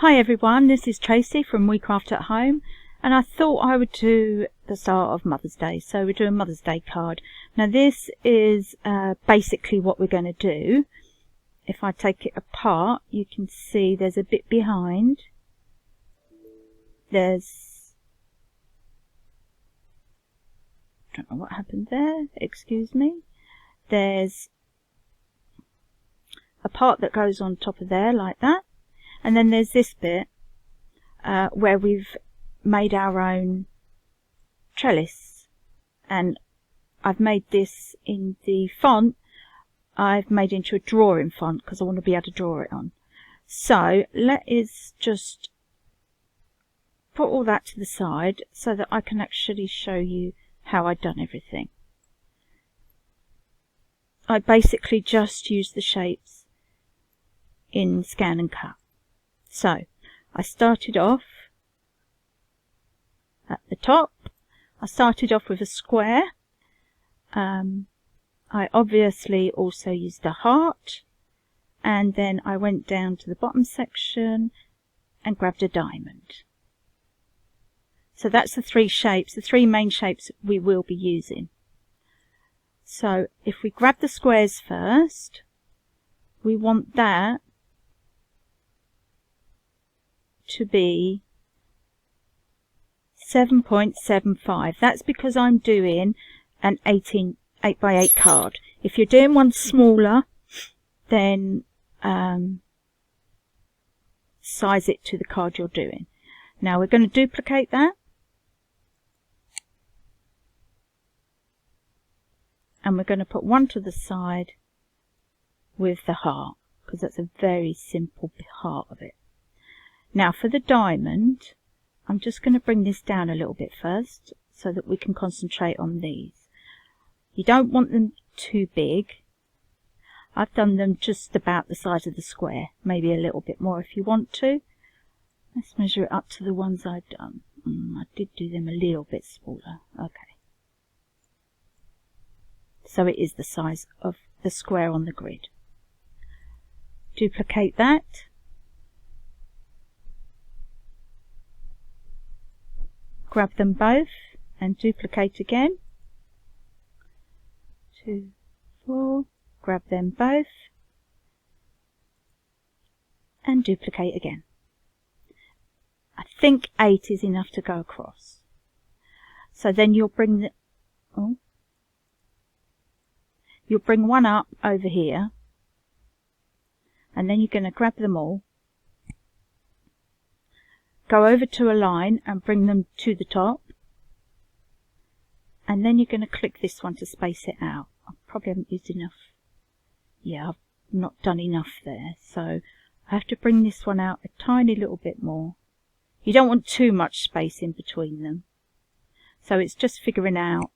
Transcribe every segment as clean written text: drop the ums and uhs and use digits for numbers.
Hi everyone, this is Tracy from We Craft at Home, and I thought I would do the start of Mother's Day, so we're doing a Mother's Day card. Now this is basically what we're going to do. If I take it apart, you can see there's a bit behind. I don't know what happened there, excuse me. There's a part that goes on top of there like that. And then there's this bit where we've made our own trellis, and I've made this in the font. I've made it into a drawing font because I want to be able to draw it on. So let us just put all that to the side so that I can actually show you how I've done everything. I basically just use the shapes in Scan and Cut. So I started off at the top. I started off with a square. I obviously also used a heart, and then I went down to the bottom section and grabbed a diamond. So that's the three shapes, the three main shapes we will be using. So if we grab the squares first, we want that to be 7.75. That's because I'm doing an 8x8 card. If you're doing one smaller, then size it to the card you're doing. Now we're going to duplicate that, and we're going to put one to the side with the heart, because that's a very simple heart of it. Now for the diamond, I'm just going to bring this down a little bit first so that we can concentrate on these. You don't want them too big. I've done them just about the size of the square, maybe a little bit more if you want to. Let's measure it up to the ones I've done. I did do them a little bit smaller. Okay. So it is the size of the square on the grid. Duplicate that. Grab them both and duplicate again. 2, 4, grab them both and duplicate again. I think 8 is enough to go across. So then you'll bring you'll bring one up over here, and then you're going to grab them all, go over to a line and bring them to the top, and then you're going to click this one to space it out. I probably haven't used enough. Yeah, I've not done enough there, so I have to bring this one out a tiny little bit more. You don't want too much space in between them, so it's just figuring out.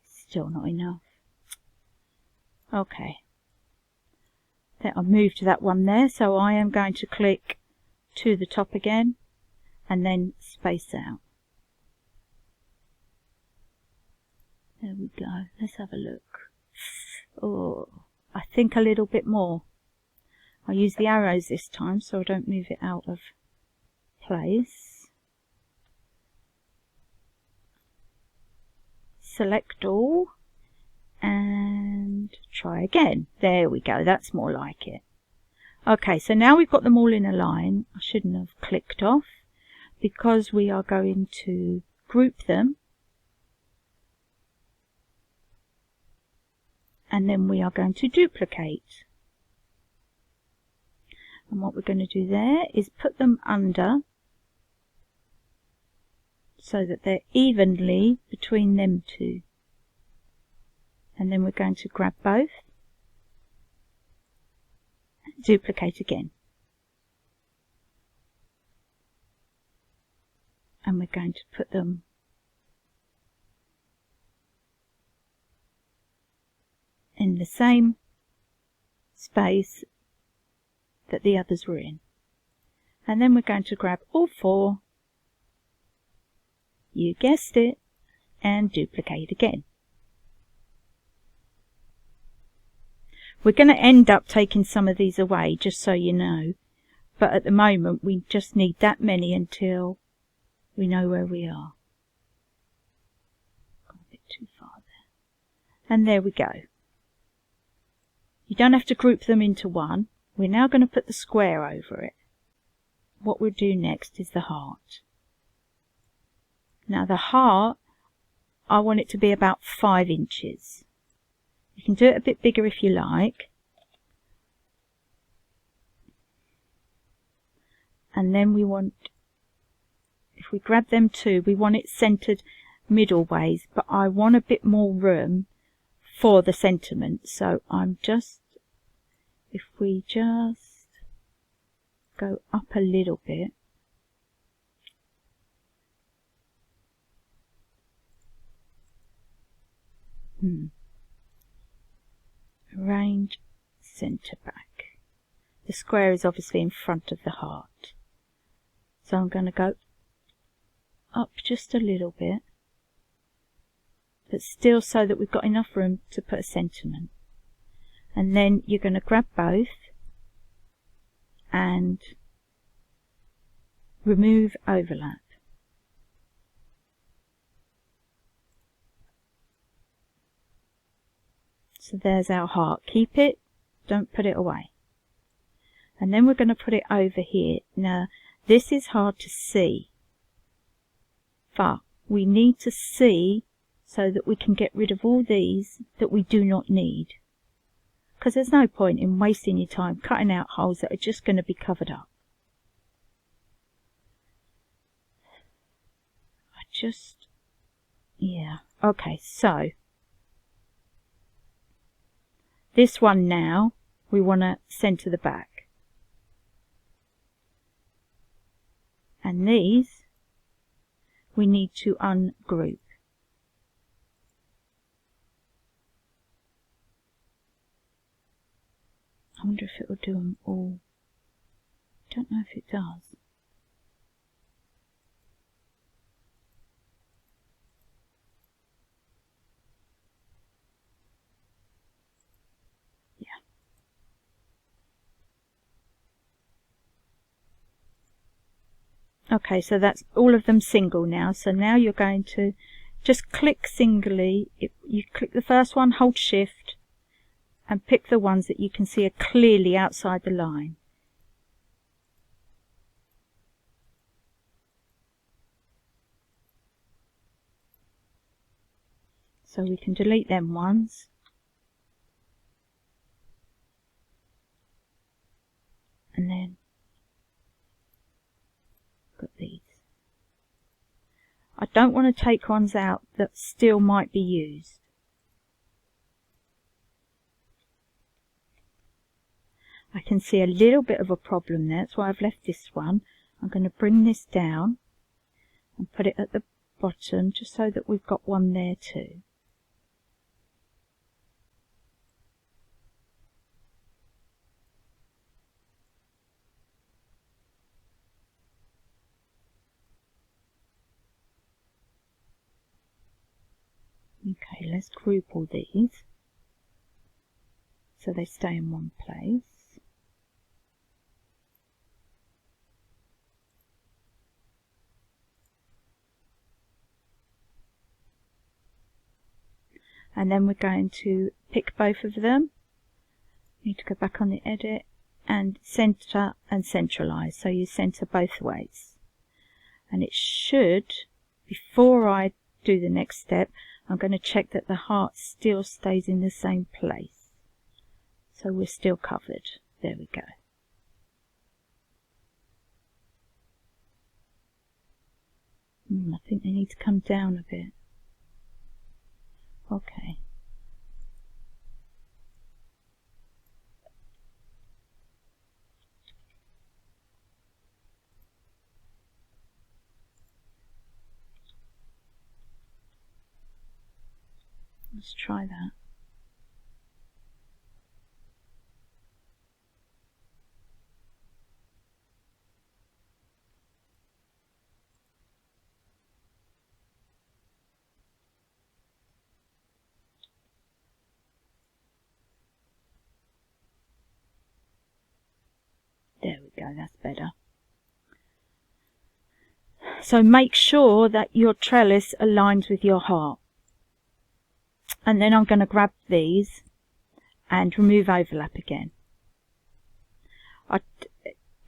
Still not enough. Okay. I've moved that one there, so I am going to click to the top again and then space out. There we go. Let's have a look. Oh, I think a little bit more. I'll use the arrows this time so I don't move it out of place. Select all and try again. There we go, that's more like it. Okay, so now we've got them all in a line. I shouldn't have clicked off because we are going to group them, and then we are going to duplicate. And what we're going to do there is put them under so that they're evenly between them two. And then we're going to grab both and duplicate again. And we're going to put them in the same space that the others were in. And then we're going to grab all four, you guessed it, and duplicate again. We're going to end up taking some of these away, just so you know. But at the moment, we just need that many until we know where we are. Got a bit too far there. And there we go. You don't have to group them into one. We're now going to put the square over it. What we'll do next is the heart. Now the heart, I want it to be about 5 inches. You can do it a bit bigger if you like. And then we want, if we grab them two, we want it centered middle ways, but I want a bit more room for the sentiment. So I'm just, if we just go up a little bit, arrange center back. The square is obviously in front of the heart. So I'm going to go up just a little bit, but still so that we've got enough room to put a sentiment. And then you're going to grab both and remove overlap. So there's our heart. Keep it, don't put it away. And then we're going to put it over here. Now this is hard to see, but we need to see so that we can get rid of all these that we do not need. Because there's no point in wasting your time cutting out holes that are just going to be covered up. Yeah, okay, so this one now, we want to center the back. And these, we need to ungroup. I wonder if it will do them all. Don't know if it does. Okay, so that's all of them single now. So now you're going to just click singly. You click the first one, hold shift, and pick the ones that you can see are clearly outside the line. So we can delete them ones. And then got these. I don't want to take ones out that still might be used. I can see a little bit of a problem there, that's why I've left this one. I'm going to bring this down and put it at the bottom just so that we've got one there too. Okay, let's group all these so they stay in one place. And then we're going to pick both of them. Need to go back on the edit and center and centralize. So you center both ways. And it should, before I do the next step, I'm going to check that the heart still stays in the same place. So we're still covered. There we go. I think they need to come down a bit. Okay. Let's try that. go, that's better. So make sure that your trellis aligns with your heart. And then I'm going to grab these and remove overlap again.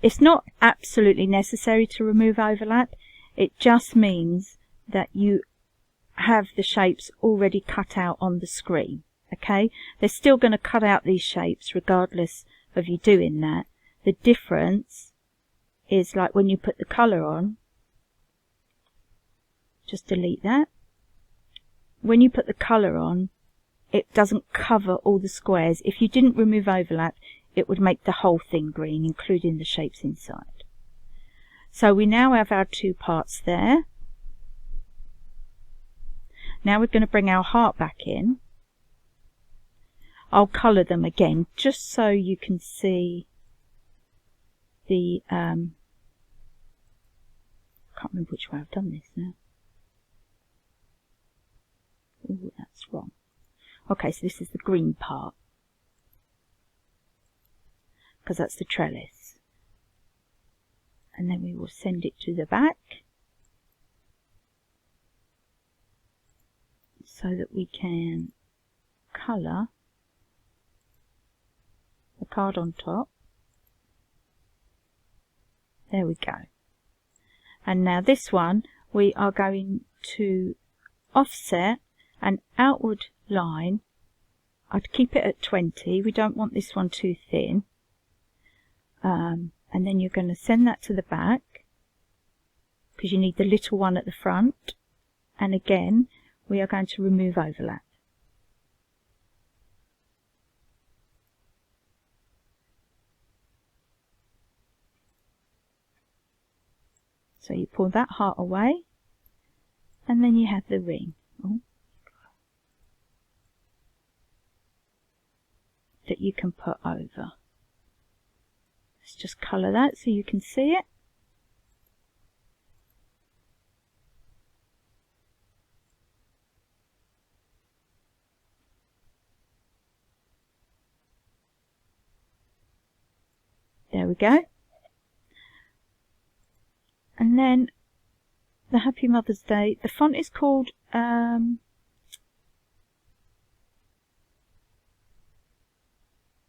It's not absolutely necessary to remove overlap. It just means that you have the shapes already cut out on the screen. Okay, they're still going to cut out these shapes regardless of you doing that. The difference is, like when you put the colour on, just delete that. When you put the colour on, it doesn't cover all the squares. If you didn't remove overlap, it would make the whole thing green, including the shapes inside. So we now have our two parts there. Now we're going to bring our heart back in. I'll colour them again, just so you can see the, I can't remember which way I've done this now. Oh, that's wrong. Okay, so this is the green part, because that's the trellis. And then we will send it to the back, so that we can colour the card on top. There we go. And now this one, we are going to offset an outward line. I'd keep it at 20. We don't want this one too thin. And then you're going to send that to the back, because you need the little one at the front. And again, we are going to remove overlap. So you pull that heart away, and then you have the ring. Oh. That you can put over. Let's just colour that so you can see it. There we go. And then the Happy Mother's Day, the font is called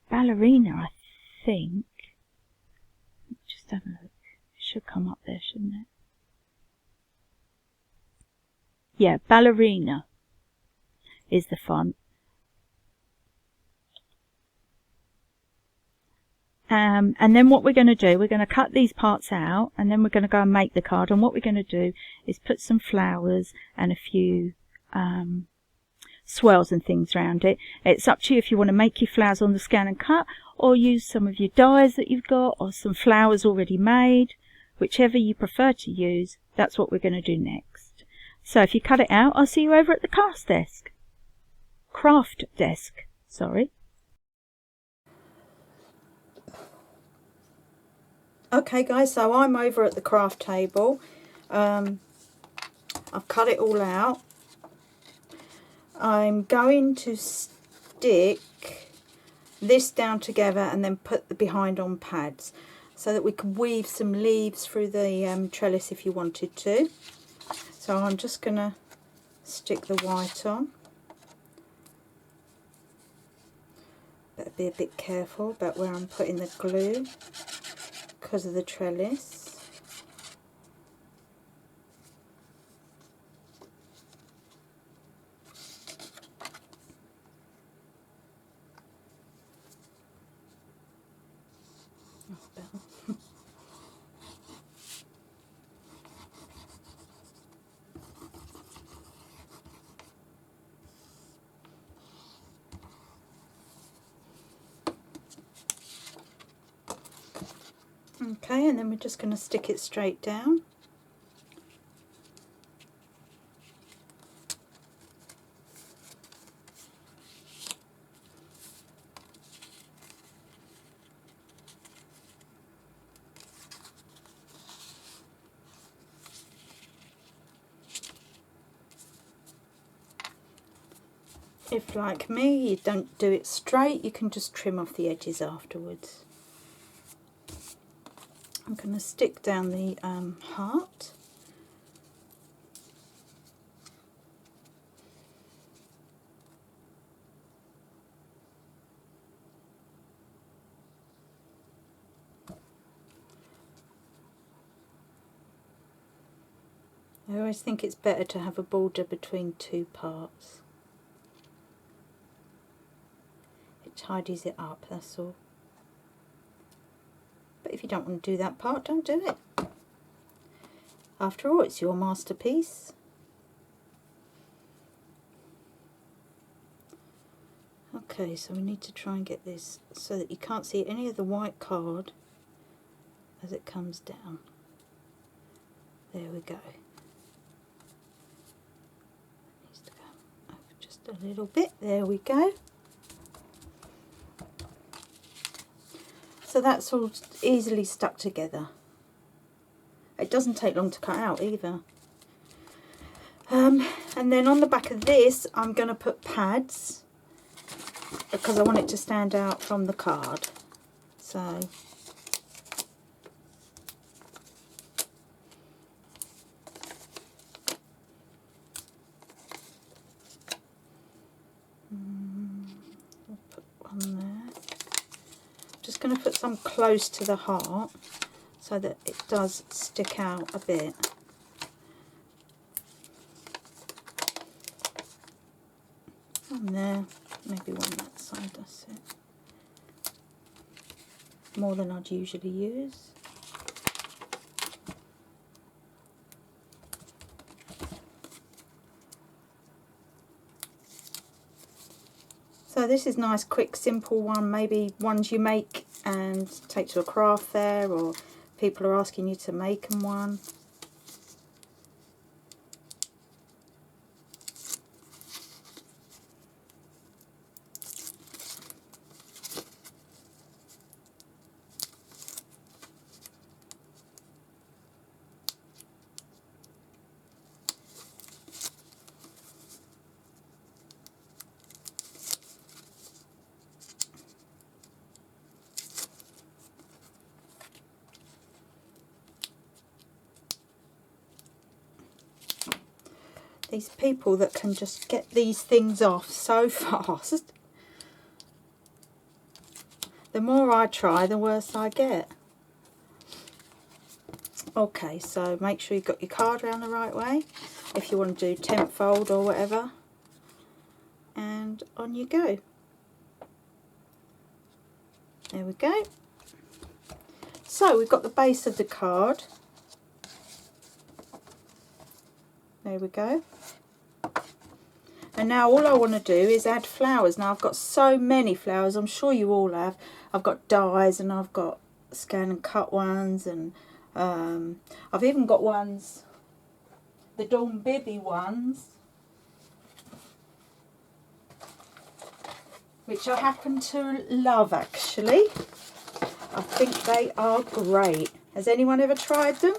Ballerina, I think. Just have a look. It should come up there, shouldn't it? Yeah, Ballerina is the font. And then what we're going to do, we're going to cut these parts out, and then we're going to go and make the card. And what we're going to do is put some flowers and a few swirls and things around it. It's up to you if you want to make your flowers on the scan and cut, or use some of your dies that you've got, or some flowers already made. Whichever you prefer to use, that's what we're going to do next. So if you cut it out, I'll see you over at the craft desk, sorry. Okay guys, so I'm over at the craft table. I've cut it all out. I'm going to stick this down together and then put the behind on pads, so that we can weave some leaves through the trellis if you wanted to. So I'm just going to stick the white on. Better be a bit careful about where I'm putting the glue, because of the trellis. Okay, and then we're just going to stick it straight down. If, like me, you don't do it straight, you can just trim off the edges afterwards. I'm going to stick down the heart. I always think it's better to have a border between two parts. It tidies it up, that's all. But if you don't want to do that part, don't do it. After all, it's your masterpiece. Okay, so we need to try and get this so that you can't see any of the white card as it comes down. There we go. Needs to go over just a little bit. There we go. So that's all easily stuck together. It doesn't take long to cut out either. And then on the back of this, I'm going to put pads because I want it to stand out from the card. So I'll put one there. Just going to put some close to the heart so that it does stick out a bit. One there, maybe one that side, that's it. More than I'd usually use. So this is nice, quick, simple one, maybe ones you make and take to a craft fair, or people are asking you to make them one. These people that can just get these things off so fast. The more I try, the worse I get. Okay, so make sure you've got your card around the right way if you want to do 10th fold or whatever. And on you go. There we go. So we've got the base of the card. There we go. And now all I want to do is add flowers. Now I've got so many flowers, I'm sure you all have. I've got dies and I've got scan and cut ones, and I've even got ones, the Dawn Bibby ones, which I happen to love actually. I think they are great. Has anyone ever tried them?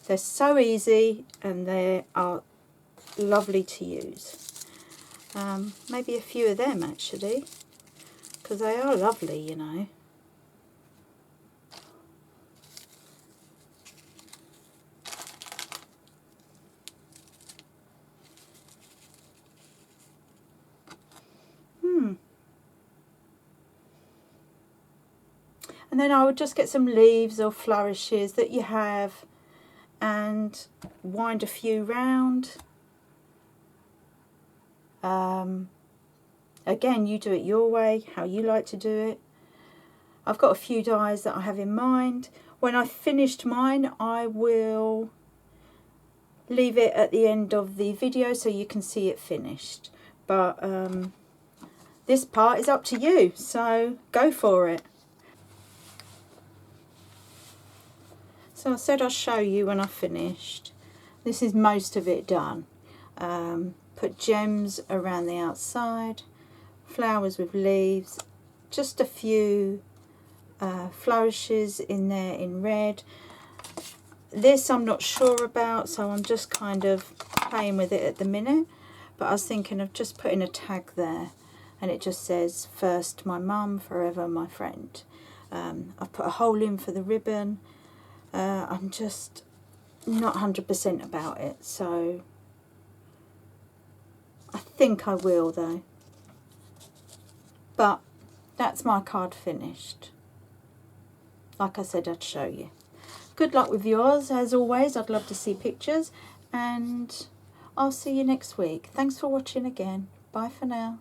They're so easy and they are lovely to use. Maybe a few of them actually, because they are lovely, you know. And then I would just get some leaves or flourishes that you have and wind a few round. Again, you do it your way, how you like to do it. I've got a few dies that I have in mind. When I've finished mine, I will leave it at the end of the video so you can see it finished. But this part is up to you, so go for it. So I said I'll show you when I've finished. This is most of it done. Put gems around the outside, flowers with leaves, just a few flourishes in there in red. This I'm not sure about, so I'm just kind of playing with it at the minute. But I was thinking of just putting a tag there, and it just says, first my mum, forever my friend. I've put a hole in for the ribbon. I'm just not 100% about it, so I think I will though. But that's my card finished. Like I said, I'd show you. Good luck with yours. As always, I'd love to see pictures, and I'll see you next week. Thanks for watching again. Bye for now.